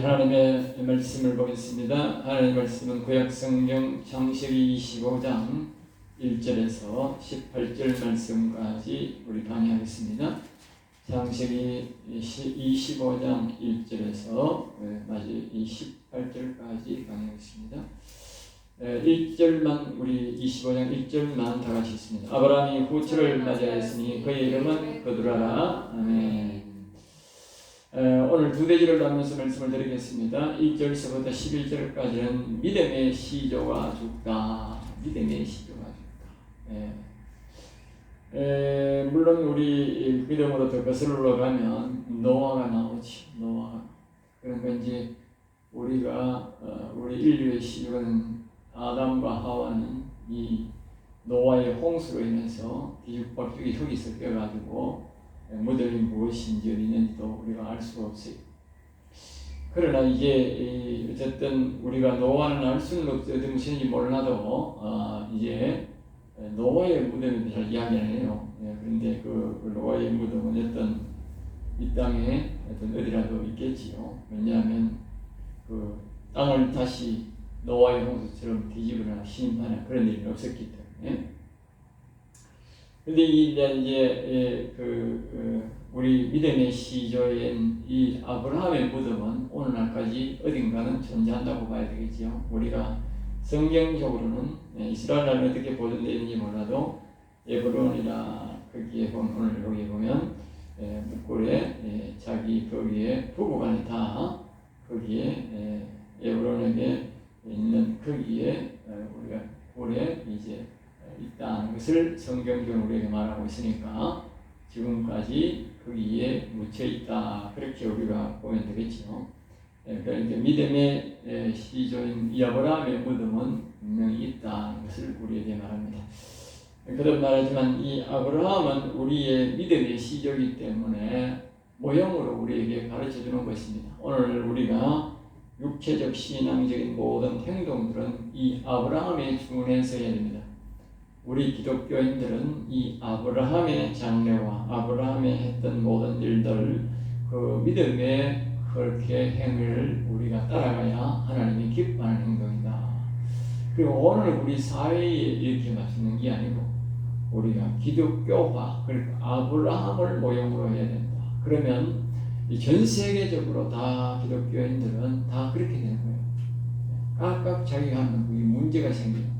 하나님의 말씀을 보겠습니다. 하나님의 말씀은 구약성경 창세기 25장 1절에서 18절 말씀까지 우리 강의하겠습니다. 창세기 25장 1절에서 18절까지 강의하겠습니다. 1절만 우리 25장 1절만 다 같이 읽습니다. 아브라함이 후처를 맞이하였으니 그의 이름은 거두라라. 아멘. 오늘 두 대지를 나누면서 말씀을 드리겠습니다. 1절서부터 11절까지는 믿음의 시조가 죽다. 믿음의 시조가 죽다. 물론 우리 믿음으로 더 거슬러 가면 노아가 나오지. 노아가. 그런 건 이제 우리가 우리 인류의 시조는 아담과 하와는 이 노아의 홍수로 인해서 뒤죽박죽이 흙이 섞여가지고 무덤이 무엇인지 어디 있는지도 우리가 알 수가 없어요. 그러나 이제 어쨌든 우리가 노아는 알 수는 없지 어디 무엇인지 몰라도 이제 노아의 무덤에 잘 이야기 안 해요. 그런데 그 노아의 무덤은 어떤 이 땅에 어떤 어디라도 있겠지요. 왜냐하면 그 땅을 다시 노아의 홍수처럼 뒤집으거나 심판하는 그런 일이 없었기 때문에. 근데 이제 우리 믿음의 시조인 이 아브라함의 무덤은 오늘날까지 어딘가는 존재한다고 봐야 되겠지요. 우리가 성경적으로는 이스라엘은 어떻게 보존되어 있는지 몰라도 에브론이나 거기에 보면 오늘 여기 보면 묵골에 자기 거기에 부부간이 다 거기에 에브론에게 있는 거기에 우리가 올해 이제 있다는 것을 성경적으로 우리에게 말하고 있으니까 지금까지 거기에 묻혀 있다. 그렇게 우리가 보면 되겠죠. 그러니까 믿음의 시조인 이 아브라함의 무덤은 분명히 있다는 것을 우리에게 말합니다. 그런 말하지만 이 아브라함은 우리의 믿음의 시조이기 때문에 모형으로 우리에게 가르쳐주는 것입니다. 오늘 우리가 육체적 신앙적인 모든 행동들은 이 아브라함의 주문에서 해야 됩니다. 우리 기독교인들은 이 아브라함의 장래와 아브라함의 했던 모든 일들 그 믿음의 그렇게 행을 우리가 따라가야 하나님이 기뻐하는 행동이다. 그리고 오늘 우리 사회에 이렇게 맞추는 게 아니고 우리가 기독교화 그러니까 아브라함을 모형으로 해야 된다. 그러면 전 세계적으로 다 기독교인들은 다 그렇게 되는 거예요. 각각 자기가 하는 이 문제가 생겨요.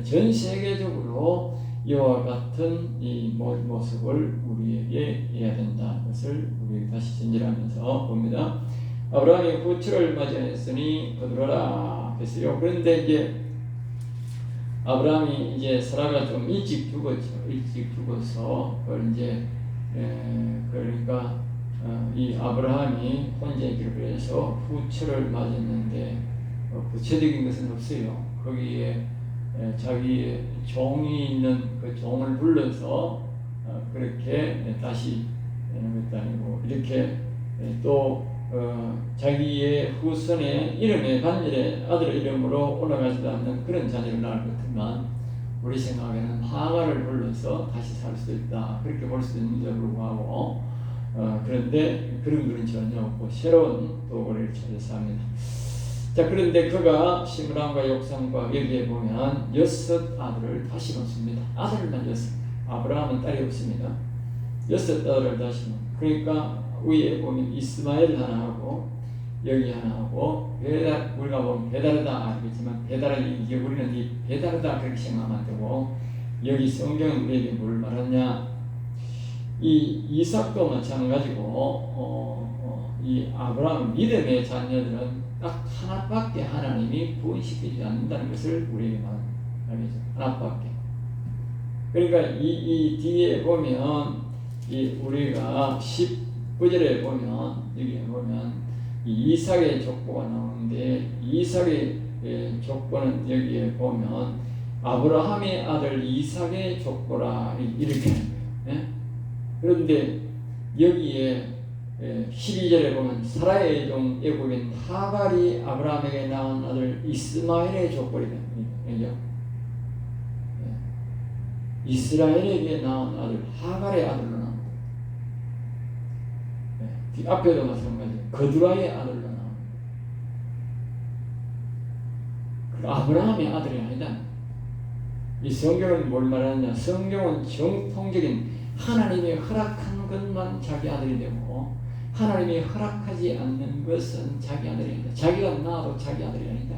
전 세계적으로 이와 같은 이 모습을 우리에게 해야 된다는 것을 우리 다시 전제하면서 봅니다. 아브라함이 후처를 맞이하였으니 거두라라 했어요. 그런데 이제 아브라함이 이제 사라가 좀 일찍 죽었죠. 일찍 죽어서 그걸 이제 그러니까 이 아브라함이 혼자 있기로 해서 후처를 맞았는데 구체적인 것은 없어요. 거기에 자기의 종이 있는 그 종을 불러서 그렇게 다시 하는 것도 아니고 이렇게 또 자기의 후손의 이름의 반열의 아들의 이름으로 올라가지도 않는 그런 자녀를 낳을 것 같지만 우리 생각에는 하가를 불러서 다시 살 수도 있다 그렇게 볼 수도 있는데도 불구하고 그런데 그런 글은 전혀 없고 새로운 도구를 찾아서 합니다. 자, 그런데 그가 시므람과 욕상과 여기에 보면 6 아들을 다시 놓습니다. 아들만 6. 아브라함은 딸이 없습니다. 6 아들을 다시 놓. 그러니까 위에 보면 이스마엘 하나 하고 여기 하나 하고 우리가 보면 베다르다 알겠지만 베다르다 이게 우리는 이 베다르다 그렇게 생각하면 안 되고 여기 성경은 우리에게 뭘 말하냐 이 이삭도 마찬가지고 이 아브라함 믿음의 자녀들은 딱 하나밖에 하나님이 구원시키지 않는다는 것을 우리에게 말합니다. 하나밖에. 그러니까 이 뒤에 보면 이 우리가 19절에 보면 여기에 보면 이 이삭의 족보가 나오는데 이삭의 족보는 여기에 보면 아브라함의 아들 이삭의 족보라 이렇게 하는 거예요. 그런데 여기에 12절에 보면 사라의 종 애굽인 하갈이 아브라함에게 낳은 아들 이스마엘의 족보리다. 이스라엘에게 낳은 아들 하갈의 아들로 나옵니다. 앞에도 마찬가지 거두라의 아들로 나옵니다. 아브라함의 아들이 아니다. 이 성경은 뭘 말하느냐? 성경은 정통적인 하나님이 허락한 것만 자기 아들이 되고 하나님이 허락하지 않는 것은 자기 아들이 아니다. 자기가 낳아도 자기 아들이 아니다.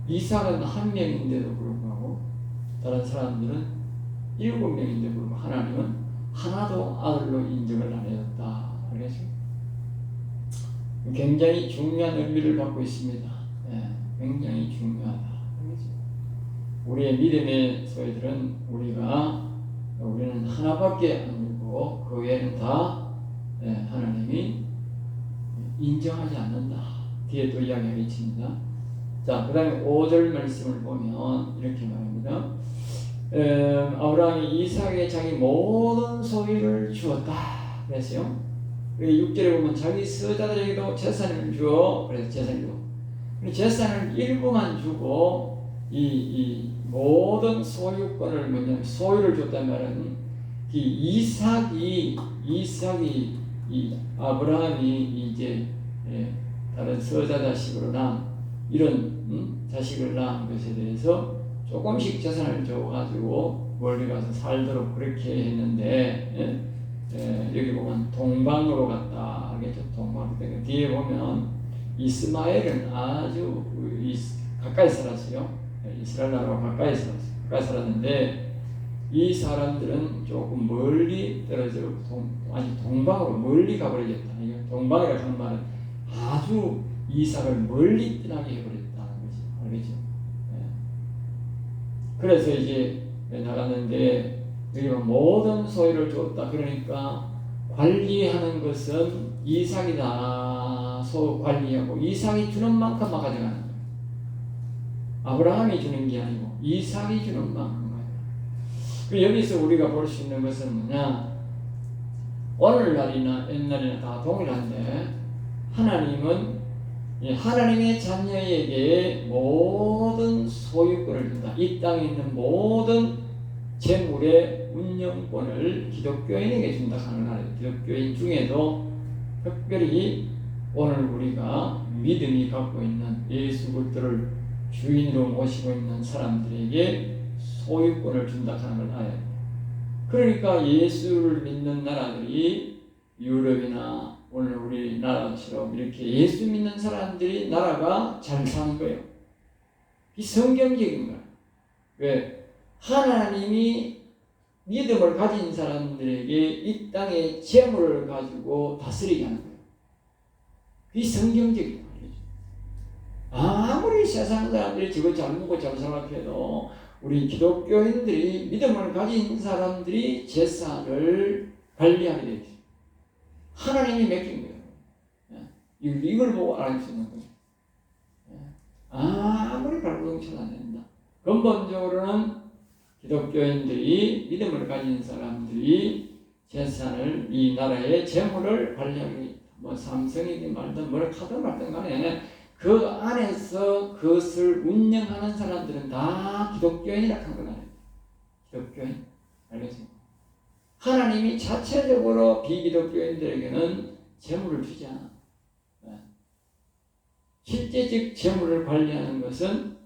이삭은 한 명인데도 불구하고 다른 사람들은 7명인데도 불구하고 하나님은 하나도 아들로 인정을 안 해줬다. 그래서 굉장히 중요한 의미를 갖고 있습니다. 굉장히 중요하다. 우리의 믿음의 소리들은 우리는 하나밖에 아니고 그 외에는 다 하나님이 인정하지 않는다. 뒤에 또 이야기하겠습니다. 자, 그 다음에 5절 말씀을 보면 이렇게 말합니다. 아브라함이 이삭에게 자기 모든 소유를 주었다. 그랬어요. 그리고 6절에 보면 자기 서자들에게도 재산을 주어. 그래서 재산을 주고. 재산을 일부만 주고 이 모든 소유권을 뭐냐면 소유를 줬단 말은 이삭이 이 아브라함이 이제 다른 서자 자식으로 낳은 이런 자식을 낳은 것에 대해서 조금씩 재산을 줘가지고 멀리 가서 살도록 그렇게 했는데 여기 보면 동방으로 갔다 하겠죠. 동방. 뒤에 보면 이스마엘은 아주 가까이 살았어요. 이스라엘 나라와 가까이 살았는데 이 사람들은 조금 멀리 떨어져 동방으로 멀리 가버리겠다. 동방이라고 하는 말은 아주 이삭을 멀리 떠나게 해버렸다는 거지. 알겠죠? 그래서 이제 나갔는데 여기 모든 소유를 줬다. 그러니까 관리하는 것은 이삭이다. 관리하고 이삭이 주는 만큼만 가져가는 거예요. 아브라함이 주는 게 아니고 이삭이 주는 만큼 가져가는. 여기서 우리가 볼 수 있는 것은 뭐냐? 오늘날이나 옛날이나 다 동일한데 하나님은 하나님의 자녀에게 모든 소유권을 준다. 이 땅에 있는 모든 재물의 운영권을 기독교인에게 준다 하는 거예요. 기독교인 중에도 특별히 오늘 우리가 믿음이 갖고 있는 예수 그리스도를 주인으로 모시고 있는 사람들에게 소유권을 준다 하는 걸 알아야 돼요. 그러니까 예수를 믿는 나라들이 유럽이나 오늘 우리나라처럼 이렇게 예수 믿는 사람들이 나라가 잘 사는 거예요. 이 성경적인 거예요. 왜? 하나님이 믿음을 가진 사람들에게 이 땅의 재물을 가지고 다스리게 하는 거예요. 이 성경적인 거예요. 아무리 세상 사람들이 지금 잘 먹고 잘 생각해도 우리 기독교인들이 믿음을 가진 사람들이 재산을 관리하게 되어 있어요. 하나님이 맡긴 거예요. 이걸 보고 알아볼 수 있는 거예요. 아무리 발버둥 쳐도 안 된다. 근본적으로는 기독교인들이 믿음을 가진 사람들이 재산을 이 나라의 재물을 관리하게 뭐 삼성이든 말든 뭐를 하든 말든 간에 그 안에서 그것을 운영하는 사람들은 다 기독교인이라 한 건 아니에요. 기독교인. 알겠습니까? 하나님이 자체적으로 비기독교인들에게는 재물을 주지 않아. 실제적 재물을 관리하는 것은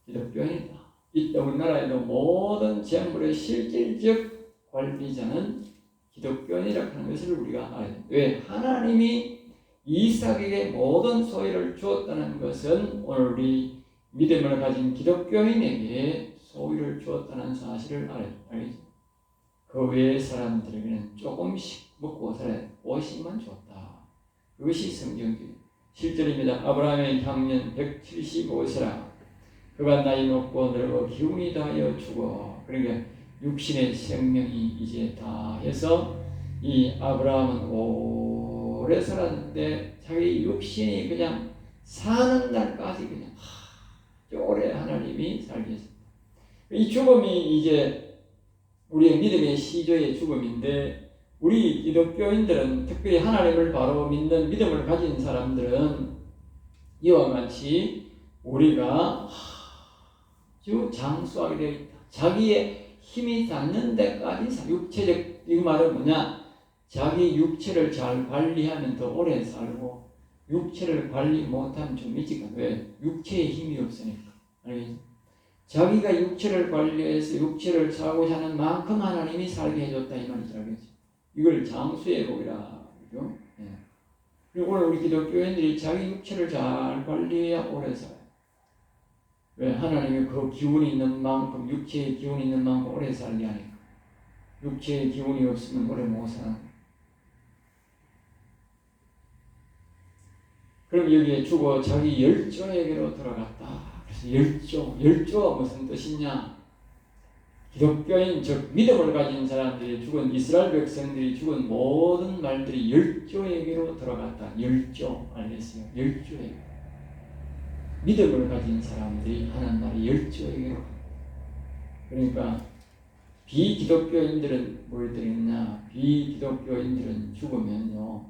기독교인이다. 이때 우리나라에도 모든 재물의 실질적 관리자는 기독교인이라고 하는 것을 우리가 알아야 돼요. 왜? 하나님이 이삭에게 모든 소유를 주었다는 것은 오늘 우리 믿음을 가진 기독교인에게 소유를 주었다는 사실을 알겠죠. 그 외의 사람들에게는 조금씩 먹고 살아야 돼. 50만 줬다. 그것이 성경적이에요. 실제입니다. 아브라함의 향년 175세라. 그가 나이 높고 늙어 기운이 다하여 죽어. 그러니까 육신의 생명이 이제 다 해서 이 아브라함은 오래 살았는데 자기 육신이 그냥 사는 날까지 그냥 오래 하나님이 살게 했습니다. 이 죽음이 이제 우리의 믿음의 시조의 죽음인데 우리 기독교인들은 특별히 하나님을 바로 믿는 믿음을 가진 사람들은 이와 같이 우리가 아주 장수하게 되어 있다. 자기의 힘이 닿는 데까지 육체적 이 말은 뭐냐? 자기 육체를 잘 관리하면 더 오래 살고 육체를 관리 못하면 좀 일찍 왜? 육체에 힘이 없으니까. 알겠죠? 자기가 육체를 관리해서 육체를 사고자 하는 만큼 하나님이 살게 해줬다 이 말이죠. 알겠죠? 이걸 장수의 복이라 그러죠. 예. 그리고 오늘 우리 기독교인들이 자기 육체를 잘 관리해야 오래 살아요. 왜? 하나님이 그 기운이 있는 만큼, 육체의 기운이 있는 만큼 오래 살게 하니까. 육체의 기운이 없으면 오래 못 살아요. 그럼 여기에 죽어 자기 열조에게로 들어갔다. 그래서 열조가 무슨 뜻이냐? 기독교인 즉 믿음을 가진 사람들이 죽은 이스라엘 백성들이 죽은 모든 말들이 열조에게로 들어갔다. 열조 알겠어요? 열조에게 믿음을 가진 사람들이 하는 말이 열조에게로. 그러니까 비기독교인들은 뭘 드리느냐? 비기독교인들은 죽으면요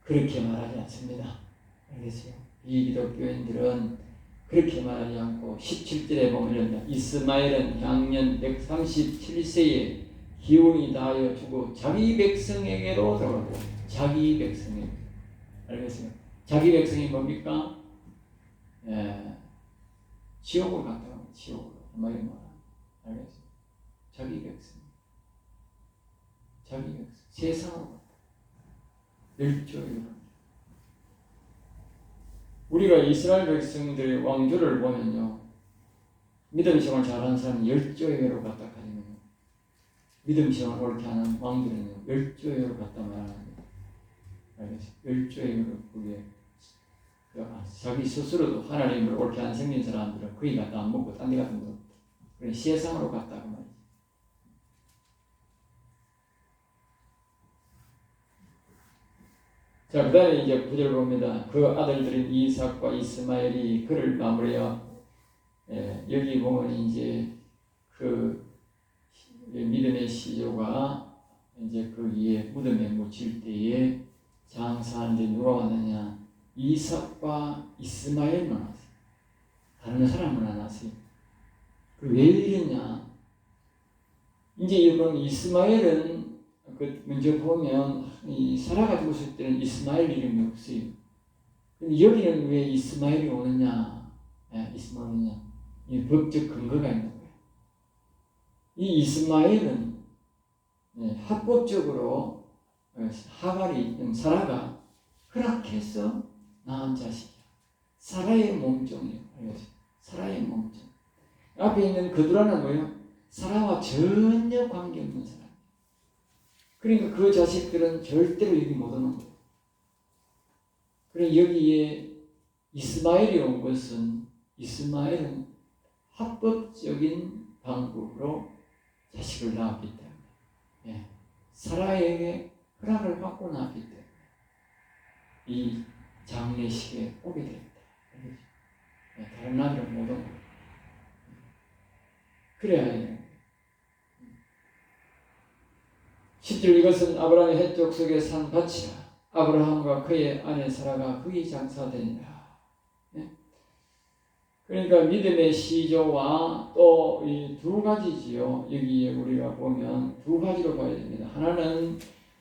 그렇게 말하지 않습니다. 알겠어요? 비기독교인들은 그렇게 말하지 않고 17절에 보면 이스마엘은 향년 137세에 기운이 다하여 죽어 자기 백성에게로 들어가고 자기 백성에게. 알겠어요? 자기 백성이 뭡니까? 지옥으로 갔다. 지옥으로. 한마디로 말하면. 알겠어요? 자기 백성. 자기 백성. 세상으로 갔다. 열조에게로. 우리가 이스라엘 백성들의 왕조를 보면요. 믿음 생활 잘하는 사람은 열조에게로 갔다 하면 믿음 생활 옳게 하는 왕들은요. 열조에게로 갔다 말하는 거예요. 알겠어요? 열조에게로 그게 자기 스스로도 하나님을 옳게 안 생긴 사람들은 거기 갔다 안 먹고 딴 데 갔다 먹고 그래 세상으로 갔다 그 말이죠. 자, 그 다음에 이제 9절 봅니다. 그 아들들인 이삭과 이스마엘이 그를 마무리하여 여기 보면 이제 그 믿음의 시조가 이제 거기에 무덤에 묻힐 때에 장사하는데 누가 왔느냐? 이삭과 이스마엘만 왔어요. 다른 사람은 안 왔어요. 왜 이랬냐? 이제 이번 이스마엘은 그 먼저 보면 이 사라가 죽었을 때는 이스마엘 이름이 없어요. 근데 여기는 왜 이스마엘이 오느냐? 이스마엘이 오느냐? 이 법적 근거가 있는 거예요. 이 이스마엘은 합법적으로 하갈이 사라가 허락해서 낳은 자식이야. 사라의 몸종이에요. 사라의 몸종. 앞에 있는 그두라는 뭐예요? 사라와 전혀 관계없는 사람. 그러니까 그 자식들은 절대로 여기 못 오는 거예요. 그러니까 여기에 이스마엘이 온 것은 이스마엘은 합법적인 방법으로 자식을 낳았기 때문에 사라에게 허락을 받고 낳았기 때문에 이 장례식에 오게 됩니다. 다른 나라는 못 오고 그래야 해요. 10절 이것은 아브라함의 헷족 속에 산 밭이라 아브라함과 그의 아내 사라가 거기 장사되니라. 그러니까 믿음의 시조와 또 이 두 가지지요. 여기에 우리가 보면 두 가지로 봐야 됩니다. 하나는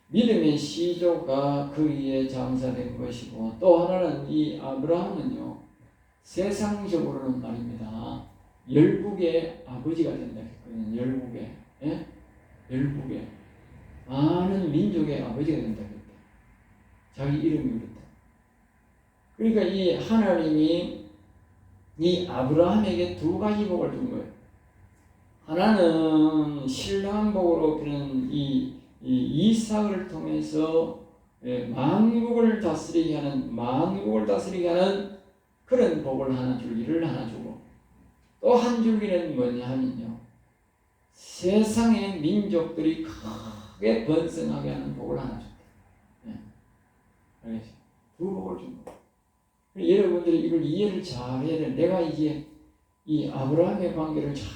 믿음의 시조가 거기에 장사된 것이고 또 하나는 이 아브라함은요. 세상적으로는 말입니다. 열국의 아버지가 된다 했거든요. 열국의 많은 민족의 아버지가 된다 했다. 자기 이름이 그렇다. 그러니까 이 하나님이 이 아브라함에게 두 가지 복을 준 거예요. 하나는 신령한 복으로 그는 이 이삭을 통해서 만국을 다스리게 하는 그런 복을 줄기를 하나 주고 또 한 줄기는 뭐냐 하면요. 세상의 민족들이 크게 번성하게 하는 복을 하나 줬다. 알겠죠? 두 복을 준 거예요. 여러분들이 이걸 이해를 잘 해야 돼. 내가 이제 이 아브라함의 관계를 잘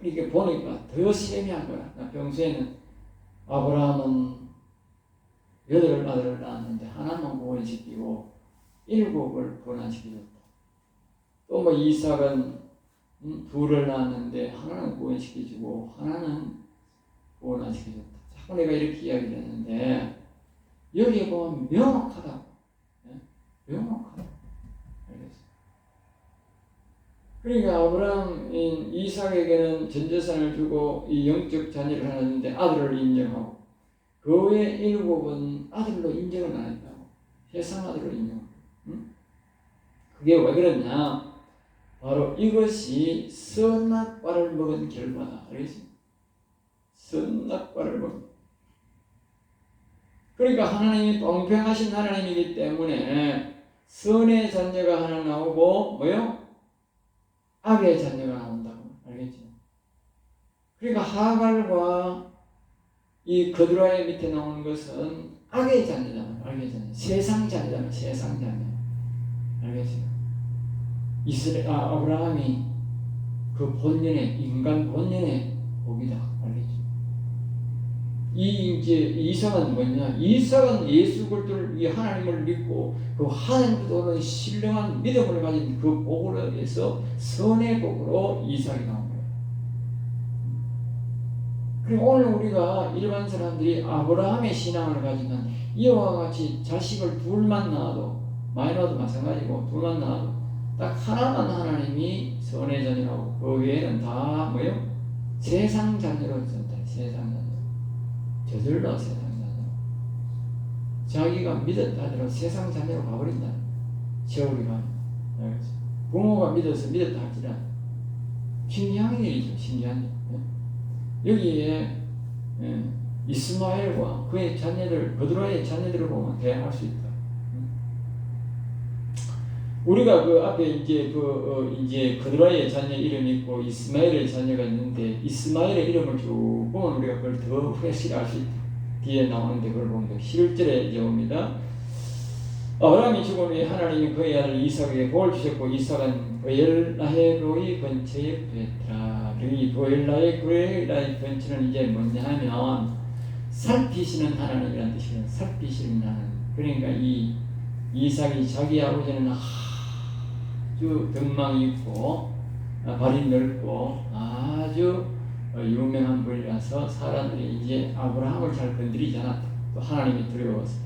이렇게 보니까 더 세미한 거야. 나 평소에는 아브라함은 8 아들을 낳았는데 하나만 구원시키고 7을 구원시켜줬다. 또 뭐 이삭은 2를 낳았는데 하나는 구원시켜주고 하나는 구원 안 시켜줬다. 자꾸 내가 이렇게 이야기를 했는데 여기에 보면 명확하다고. 명확하다. 알겠어요? 그러니까 아브라함 이삭에게는 전 재산을 주고 이 영적 자녀를 하는데 아들을 인정하고 그 외 일곱은 아들로 인정을 안 했다고. 세상 아들로 인정하고. 응? 그게 왜 그러냐? 바로 이것이 선악과를 먹은 결과다. 알겠지? 선악과를 먹은. 그러니까 하나님이 공평하신 하나님이기 때문에 선의 자녀가 하나 나오고 뭐요? 악의 자녀가 나온다고. 알겠죠? 그러니까 하갈과 이 거드라의 밑에 나오는 것은 악의 자녀잖아요. 악의 자녀. 세상 자녀잖아요. 세상 자녀. 알겠죠? 아브라함이 그 본연의 인간 본연의 복이다. 알겠죠? 이제 이삭은 뭐냐? 이삭은 예수 그리스도를 위해 하나님을 믿고 그 하나님께로는 신령한 믿음을 가진 그 복으로 해서 선의 복으로 이삭이 나온 거예요. 그리고 오늘 우리가 일반 사람들이 아브라함의 신앙을 가지면 이와 같이 자식을 둘만 낳아도 많이 낳아도 마찬가지고 둘만 낳아도 딱 하나만 하나님이 선의 자녀라고 그 외에는 다 뭐요? 세상 자녀로 전다. 세상 자녀. 저절로 세상 자녀. 자기가 믿었다 하더라도 세상 자녀로 가버린다. 세월이 가면. 부모가 믿었다 할지라 신기한 일이죠. 신기한 일. 여기에 이스마엘과 그의 자녀들, 거드라의 자녀들을 보면 대항할 수 있다. 우리가 그 앞에 이제 거드라의 자녀 이름이 있고 이스마엘의 자녀가 있는데 이스마엘의 이름을 쭉 보면 우리가 그걸 더 확실히 알 수 있다. 뒤에 나오는데 그걸 보면 11절에 이제 옵니다. 아브라함이 죽은 후에 하나님이 그의 아들 이삭에게 복을 주셨고 이삭은 브엘라헤로의 근처에 구했더라. 이 브엘라헤로의 근처는 이제 뭐냐 하면 살피시는 하나님이라는 뜻이에요. 살피시는 하나님. 그러니까 이 이삭이 자기 아버지는 아주 덕망이 있고 발이 넓고 아주 유명한 분이라서 사람들이 이제 아브라함을 잘 건드리지 않았다. 또 하나님이 두려워서.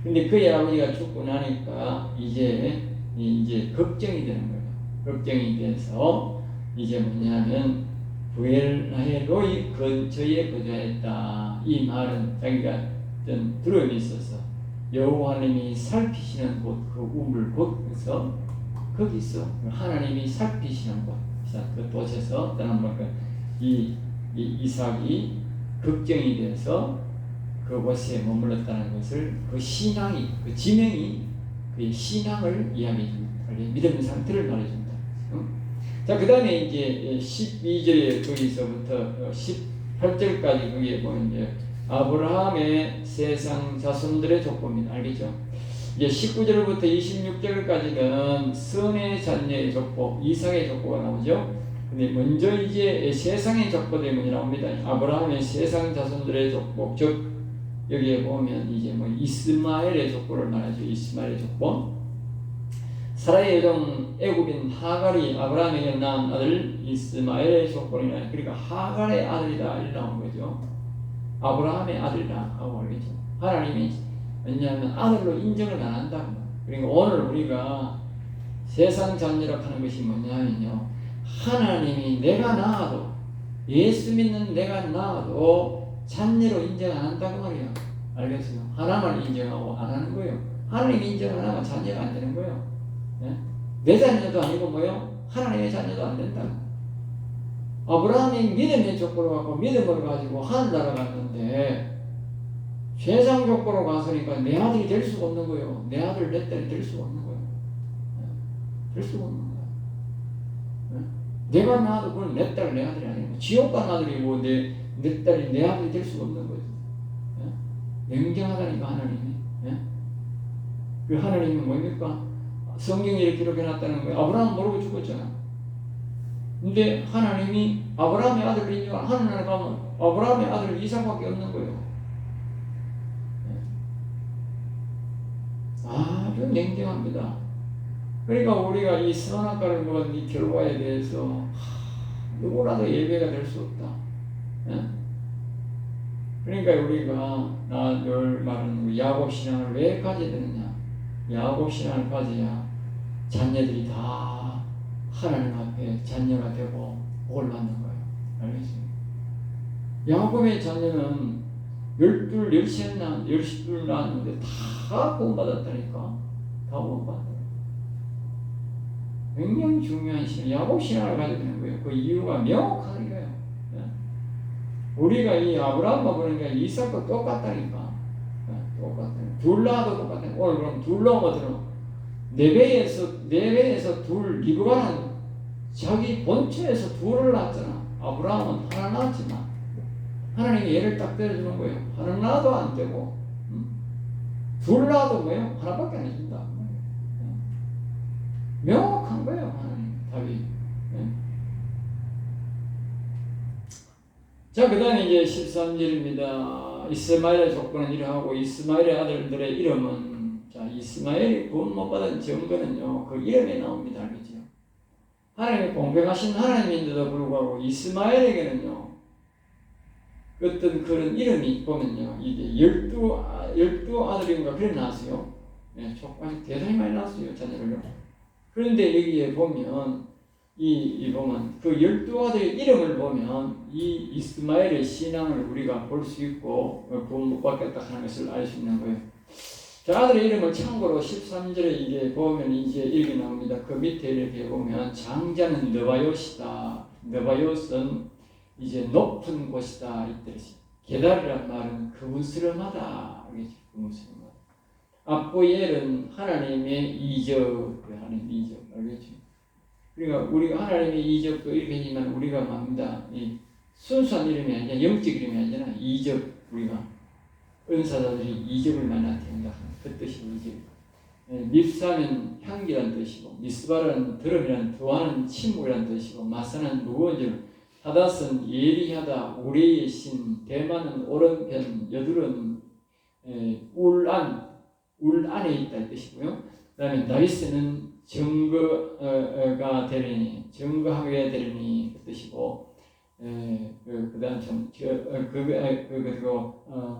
근데 그의 아버지가 죽고 나니까 이제 걱정이 되는 거예요. 걱정이 돼서 이제 뭐냐면 브엘라헤로의 근처에 거주했다. 이 말은 자기가 좀 두려움이 있어서 여호와님이 살피시는 곳, 그 우물 곳에서 거기서 하나님이 살피시는 곳, 그 곳에서 이삭이 걱정이 돼서 그곳에 머물렀다는 것을 그 신앙이, 그 지명이 그 신앙을 이야기해 줍니다. 믿음의 상태를 말해줍니다. 자, 그 다음에 이제 12절에 거기서부터 18절까지 거기에 보면 이제 아브라함의 세상 자손들의 족보입니다. 알겠죠? 이제 19절부터 26절까지는 선의 자녀의 족보, 이삭의 족보가 나오죠. 근데 먼저 이제 세상의 족보들이 먼저 나옵니다. 아브라함의 세상 자손들의 족보, 즉 여기에 보면 이제 뭐 이스마엘의 족보를 말하죠. 이스마엘의 족보. 사라의 여종 애굽인 하갈이 아브라함에게 낳은 아들 이스마엘의 족보이나, 그러니까 하갈의 아들이다 이렇게 나온 거죠. 아브라함의 아들이라 하고 알겠죠. 하나님이 왜냐하면 아들로 인정을 안 한다고. 그러니까 오늘 우리가 세상 자녀라고 하는 것이 뭐냐면요, 하나님이 내가 낳아도, 예수 믿는 내가 낳아도 자녀로 인정 안 한다고 말이야. 알겠어요? 하나만 인정하고 안 하는 거예요. 하나님 인정 안 하면 자녀가 안 되는 거예요. 네? 내 자녀도 아니고 뭐요? 하나님의 자녀도 안 된다. 아브라함이 믿음의 족보로 갖고 믿음을 가지고 하늘 나라 갔는데 세상 족보로 갔으니까 내 아들이 될 수가 없는 거예요. 내 아들, 내 딸이 될 수가 없는 거예요. 될 수가 없는 거예요. 내가 낳아도 그건 내 딸, 내 아들이 아니고 지옥 간 아들이 뭐 내 딸이 내 아들이 될 수가 없는 거죠. 냉정하다니까 하나님이. 그 하나님이 뭡니까? 성경에 이렇게 기록해놨다는 거예요. 아브라함 모르고 죽었잖아. 근데 하나님이 아브라함의 아들을 인정하는 하늘나라 가면 아브라함의 아들 이삭밖에 없는 거예요. 아주 냉정합니다. 그러니까 우리가 이 선악과를 먹은 이 결과에 대해서 누구라도 예배가 될 수 없다. 그러니까 우리가 늘 말하는 야곱 신앙을 왜 가져야 되느냐? 야곱 신앙을 가져야 자녀들이 다 하나님 앞에 자녀가 되고 복을 받는 거예요. 알겠어요? 야곱의 자녀는 12 낳았는데 다 구원받았다니까. 다 구원받았다. 굉장히 중요한 신앙, 야곱 신앙을 가져야 되는 거예요. 그 이유가 명확한 거예요. 우리가 이 아브라함과 그러니까 이삭과 똑같다니까. 똑같아요. 둘 낳아도 똑같아요. 오늘 그럼 둘 낳으면 내배에서 둘, 리브가는 자기 본처에서 둘을 낳았잖아. 아브라함은 하나 낳았지만 하나님이 얘를 딱 때려주는 거예요. 하나 낳아도 안 되고, 둘 낳아도 뭐예요? 하나밖에 안 해준다. 명확한 거예요, 하나님 답이. 자, 그 다음에 이제 13절입니다. 이스마엘의 조건은 이러하고 이스마엘의 아들들의 이름은, 자, 이스마엘이 구원 못 받은 증거는요, 그 이름에 나옵니다. 알겠죠? 하나님이 공평하신 하나님인데도 불구하고 이스마엘에게는요, 어떤 그런 이름이 보면요, 이게 12 아들인가 그래 나왔어요. 네, 족까지 대단히 많이 나왔어요, 자녀를요. 그런데 여기에 보면, 보면, 그 12아들의 이름을 보면, 이 이스마엘의 신앙을 우리가 볼 수 있고, 구원 못 받겠다 하는 것을 알 수 있는 거예요. 자, 아들의 이름을 참고로 13절에 이게 보면 이제 이렇게 나옵니다. 그 밑에 이렇게 보면, 장자는 느바요시다. 느바요스는 이제 높은 곳이다. 이 뜻이. 게달이란 말은 그문스름하다. 알겠죠? 그문스름하다. 압보엘은 하나님의 이적, 하나님의 이적. 알겠죠? 그러니까 우리가 하나님의 이적도 이렇게 하지만 우리가 맙니다. 이 순수한 이름이 아니라 영적 이름이 아니라 이적, 우리가 은사자들이 이적을 많이 나타낸다. 그 뜻이 이적. 밉사는 향기란 뜻이고, 미스바라는 드럼이란, 두아는 침묵이란 뜻이고, 마사는 무거운 줄, 하닷은 예리하다, 우레의 신, 대만은 오른편, 여둘은 울 안에 있다 이 뜻이고요. 그 다음에 나이스는 증거가 되리니, 증거하게 되리니 그 뜻이고, 그 다음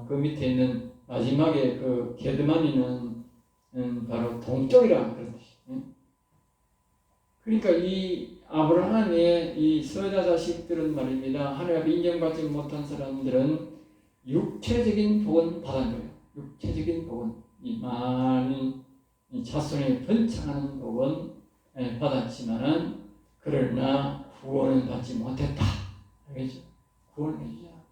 그 밑에 있는 마지막에 그 게드마니는 바로 동쪽이라 그런 뜻이에요. 그러니까 이 아브라함의 이 서자 자식들은 말입니다. 하나님 앞에 인정받지 못한 사람들은 육체적인 복은 받은 거예요. 육체적인 복은, 이 많은 자손이 번창하는 복은 받았지만은, 그러나 구원은 받지 못했다. 알겠죠? 구원을 해주지 않았다.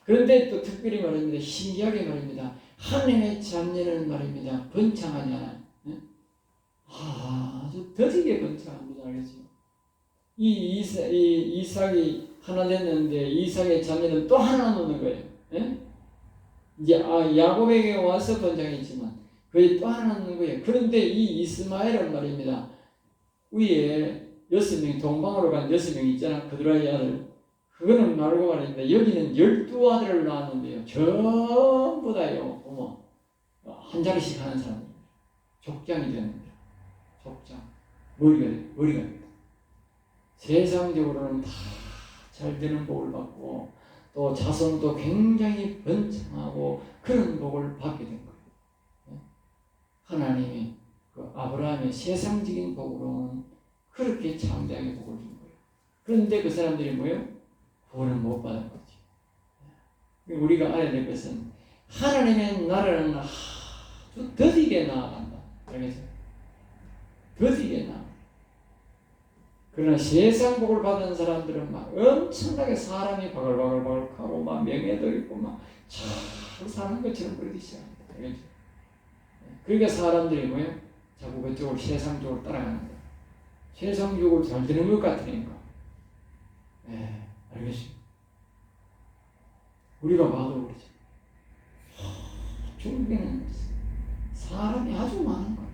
그런데 또 특별히 말입니다. 신기하게 말입니다. 하나님의 자녀는 말입니다. 번창하지 않아요. 아주 더디게 번창합니다. 알겠죠? 이 이삭이 하나 됐는데 이삭의 자녀는 또 하나 놓는 거예요. 이제 야곱에게 와서 번창했지만 그게 또 하나 놓는 거예요. 그런데 이 이스마엘은 말입니다. 위에 6명이 동방으로 간 6명이 있잖아. 그들의 아들. 그거는 말고 말입니다. 여기는 12아들을 낳았는데요. 전부 다요. 한 자리씩 하는 사람입니다. 족장이 됩니다. 족장. 머리가 됩니다. 세상적으로는 다 잘 되는 복을 받고 또 자손도 굉장히 번창하고 그런 복을 받게 된 거예요. 하나님이 그 아브라함의 세상적인 복으로는 그렇게 창대하게 복을 준 거예요. 그런데 그 사람들이 뭐예요? 구원을 못 받은 거죠. 우리가 알아야 될 것은 하나님의 나라는 아주 더디게 나아간다. 알겠어요? 더디게 나아간다. 그러나 세상 복을 받은 사람들은 막 엄청나게 사람이 바글바글하고 막 명예도 있고 막 잘 사는 것처럼 그러기 시작합니다. 알겠죠? 그러니까 사람들이 뭐예요? 자꾸 그쪽으로 세상 쪽으로 따라가는 거예요. 세상 쪽으로 잘 되는 것 같으니까. 알겠죠? 우리가 봐도 그러죠. 중국에는 사람이 아주 많은 거예요.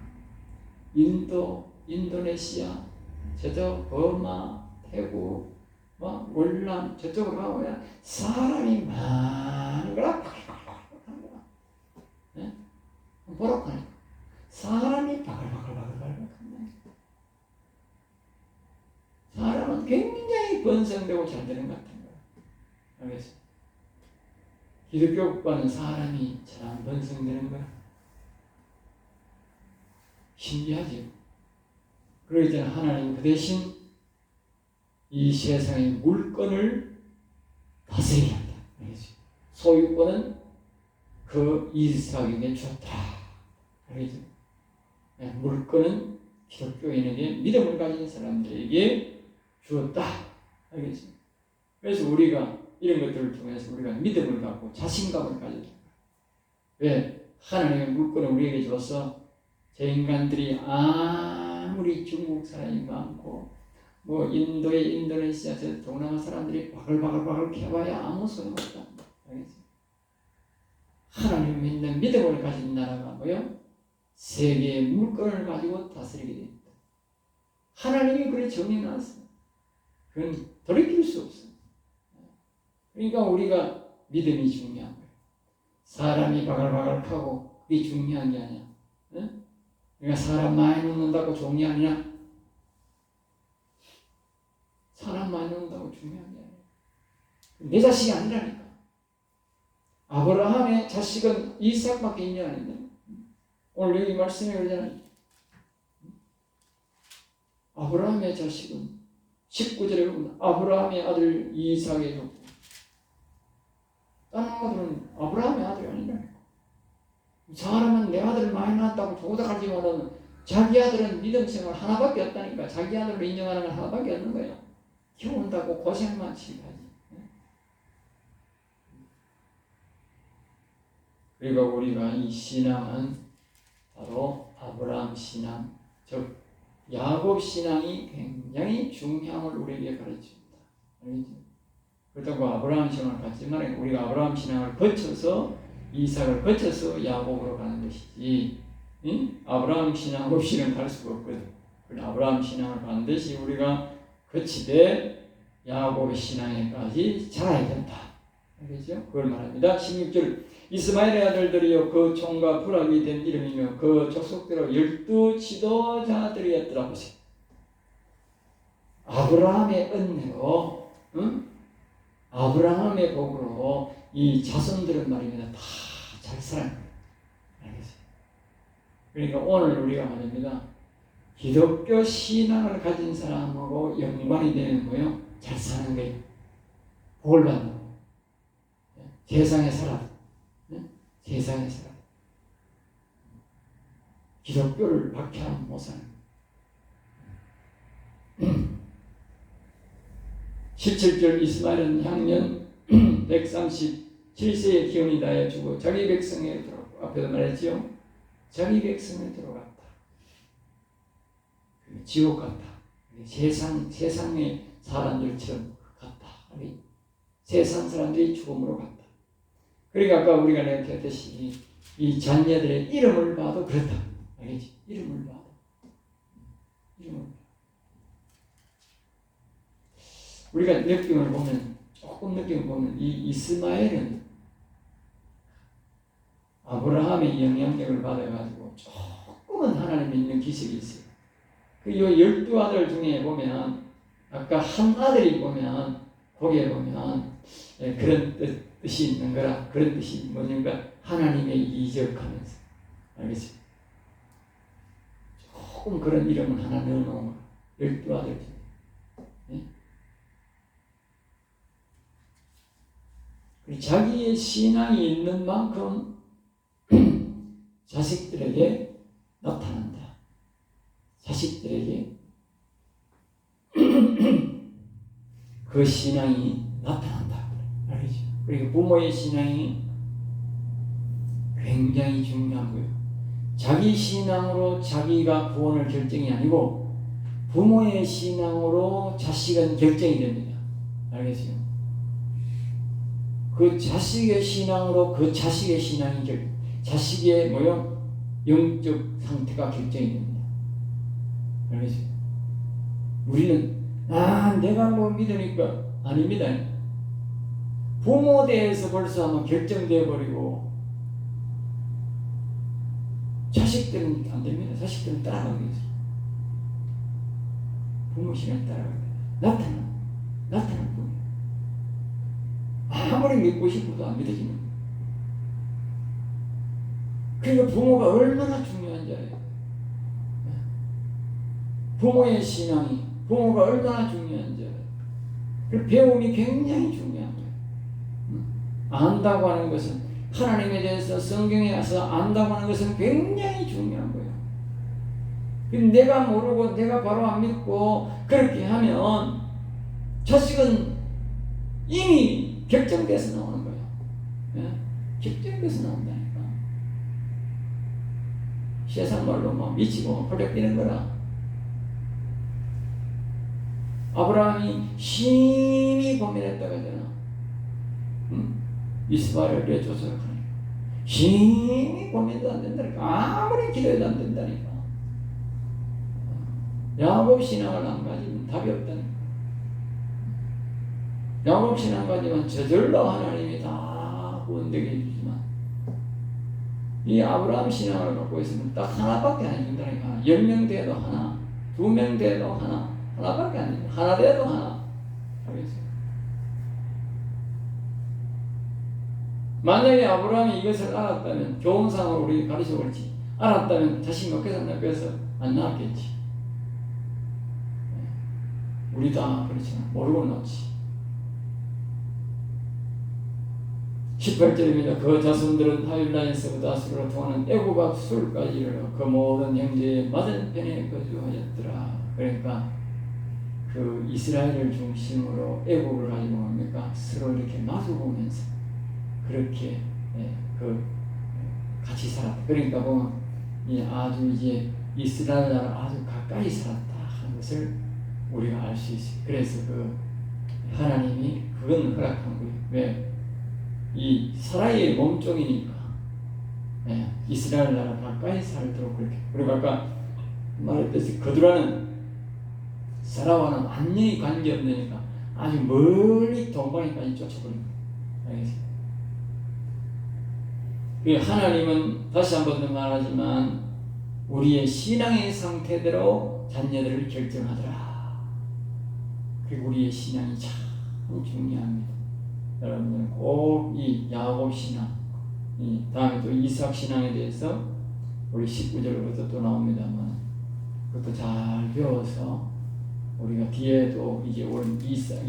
인도, 인도네시아, 저쪽 버마, 태국, 월남 저쪽으로 가면 사람이 많은 거라 바글바글한 거야. 보라고 하니까 사람이 바글바글한 거야. 사람은 굉장히 번성되고 잘 되는 것 같은 거야. 알겠어? 기독교과는 사람이 잘 안 번성되는 거야. 신기하죠. 그러기 때문에 하나님 그 대신 이 세상의 물건을 다스리게 한다. 알겠죠? 소유권은 그 이삭에게 주었다. 알겠죠? 물건은 기독교인에게 믿음을 가진 사람들에게 주었다. 알겠죠? 그래서 우리가 이런 것들을 통해서 우리가 믿음을 갖고 자신감을 가져야 된다. 왜? 하나님의 물건을 우리에게 줘서 저 인간들이 아무리 중국 사람이 많고 뭐 인도의 인도네시아 저 동남아 사람들이 바글바글 캐봐야 아무 소용없다. 알겠죠? 하나님 믿는 믿음을 가진 나라가 뭐요? 세계의 물건을 가지고 다스리게 됩니다. 하나님이 그래 정해놨어요. 그건 돌이킬 수 없어요. 그러니까 우리가 믿음이 중요한 거예요. 사람이 바글바글하고 그게 중요한 게 아니야. 응? 그러니까 사람 많이 놓는다고 좋은 게 아니야. 사람 많이 놓는다고 중요한 게 아니야. 내 자식이 아니라니까. 아브라함의 자식은 이삭밖에 있냐 아닌가? 오늘 여기 말씀에 그러잖아요. 아브라함의 자식은 19절에 보면 아브라함의 아들 이삭의 족보. 다른 아들은 아브라함의 아들이 아니라니까. 사람은 내 아들을 많이 낳았다고 조작하지만은 자기 아들은 믿음 생활 하나밖에 없다니까. 자기 아들을 인정하는 건 하나밖에 없는 거예요. 키운다고 고생만 치가지. 그리고 우리가 이 신앙은 바로 아브라함 신앙, 즉 야곱 신앙이 굉장히 중요함을 우리에게 가르칩니다. 알겠죠? 그렇다고 아브라함 신앙을 갖지 말아요. 우리가 아브라함 신앙을 거쳐서 이삭을 거쳐서 야곱으로 가는 것이지, 응? 아브라함 신앙 없이는 갈 수가 없거든. 그래서 아브라함 신앙을 반드시 우리가 거치되 야곱의 신앙에까지 자라야 된다. 알겠죠? 그걸 말합니다. 16절 이스마엘의 아들들이여 그 총과 부락이 된 이름이며 그 족속대로 12 지도자들이었더라. 보세요. 아브라함의 은혜로, 응? 아브라함의 복으로 이 자손들은 말입니다. 다 잘 살아요. 알겠어요? 그러니까 오늘 우리가 말입니다. 기독교 신앙을 가진 사람하고 연관이 되는 거예요. 잘 사는 거예요. 복을 받는 거예요. 세상에 살아. 세상에 살아. 기독교를 박해하면 못 사는 거예요. 17절 이스마엘은 향년 137세의 기운이 다해 주고 자기 백성에 들어갔고, 앞에도 말했지요. 자기 백성에 들어갔다. 지옥 같다. 세상의 사람들처럼 같다. 세상 사람들이 죽음으로 갔다. 그러니까 아까 우리가 얘기했듯이 이 자녀들의 이름을 봐도 그렇다. 알겠지? 이름을 봐도. 우리가 느낌을 보면, 조금 느낌을 보면, 이 이스마엘은 아브라함의 영향력을 받아가지고 조금은 하나님 믿는 기색이 있어요. 그 12아들 중에 보면, 아까 한 아들이 보면, 거기에 보면, 그런 뜻이 있는 거라. 그런 뜻이 뭐냐면, 하나님의 이적하면서. 알겠죠? 조금 그런 이름을 하나 넣어놓은 거야. 12아들 중에. 자기의 신앙이 있는 만큼 자식들에게 나타난다. 자식들에게 그 신앙이 나타난다. 알겠죠? 그리고 부모의 신앙이 굉장히 중요한 거예요. 자기 신앙으로 자기가 구원을 결정이 아니고 부모의 신앙으로 자식은 결정이 됩니다. 알겠어요? 그 자식의 신앙으로 그 자식의 신앙이 자식의 뭐요? 영적 상태가 결정이 됩니다. 알겠어요? 우리는 내가 뭐 믿으니까 아닙니다. 부모에 대해서 벌써 한번 결정되어 버리고 자식들은 안 됩니다. 자식들은 따라가게 있어요. 부모 신앙 따라가게 나타나는 거예요. 아무리 믿고 싶어도 안 믿어지는 거예요. 그러니까 부모가 얼마나 중요한지 알아요. 부모의 신앙이, 부모가 얼마나 중요한지, 그 배움이 굉장히 중요한 거예요. 안다고 하는 것은, 하나님에 대해서 성경에 와서 안다고 하는 것은 굉장히 중요한 거예요. 내가 모르고 내가 바로 안 믿고 그렇게 하면 자식은 이미 결정돼서 나오는 거예요. 예? 결정돼서 나온다니까. 세상 말로 막 미치고 펄쩍 뛰는 거라. 아브라함이 심히 고민했다고 하잖아. 이스마엘을 내쫓으라 하니까. 심히 고민도 안 된다니까. 아무리 기도해도 안 된다니까. 야곱 신앙을 안 가지면 답이 없다니까. 야곱 신앙 가지면 저절로 하나님이 다 구원되게 해주지만, 이 아브라함 신앙을 갖고 있으면 딱 하나밖에 안 해준다니까. 10명 돼도 하나, 2명 돼도 하나밖에 안 해준다. 하나 돼도 하나. 알겠어요? 만약에 아브라함이 이것을 알았다면, 교훈상으로 우리 가르쳐 볼지 알았다면 자식 몇 개 샀나 그래서 안 나왔겠지. 우리 다 그렇지만 모르고 넣지. 18절입니다. 그 자손들은 하윌라에서부터 아수르로 통하는 애굽 술까지 이르러 그 모든 형제의 맞은편에 거주하였더라. 그러니까 그 이스라엘을 중심으로 애굽을 가지고 뭡니까? 서로 이렇게 마주보면서 그렇게 같이 살았다. 그러니까 보면 아주 이제 이스라엘 나라 아주 가까이 살았다 하는 것을 우리가 알 수 있어요. 그래서 그 하나님이 그건 허락한 거예요. 왜? 이 사라이의 몸종이니까 이스라엘 나라 가까이 살도록 그렇게. 그리고 아까 말했듯이 그들과는 사라와는 완전히 관계없으니까 아주 멀리 동방에까지 쫓아버립니다. 알겠습니다. 하나님은 다시 한 번 더 말하지만 우리의 신앙의 상태대로 자녀들을 결정하더라. 그리고 우리의 신앙이 참 중요합니다. 여러분들은 꼭 이 야곱 신앙, 다음에 또 이삭 신앙에 대해서 우리 19절부터 또 나옵니다만 그것도 잘 배워서 우리가 뒤에도 이제 올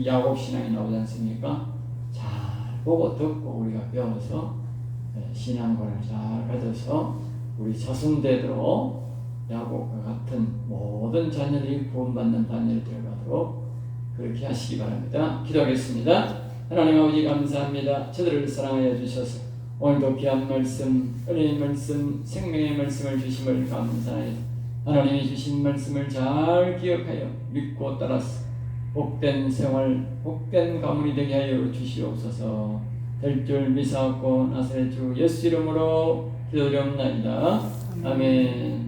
야곱 신앙이 나오지 않습니까? 잘 보고 듣고 우리가 배워서 신앙관을 잘 가져서 우리 자손대대로 야곱과 같은 모든 자녀들이 구원받는 자녀를 되어가도록 그렇게 하시기 바랍니다. 기도하겠습니다. 하나님 아버지 감사합니다. 저들을 사랑하여 주셔서 오늘도 귀한 말씀, 은혜의 말씀, 생명의 말씀을 주심을 감사해요. 하나님이 주신 말씀을 잘 기억하여 믿고 따라서 복된 생활, 복된 가문이 되게 하여 주시옵소서. 될 줄 믿사옵고 나사렛 주 예수 이름으로 기도드리옵나이다. 아멘.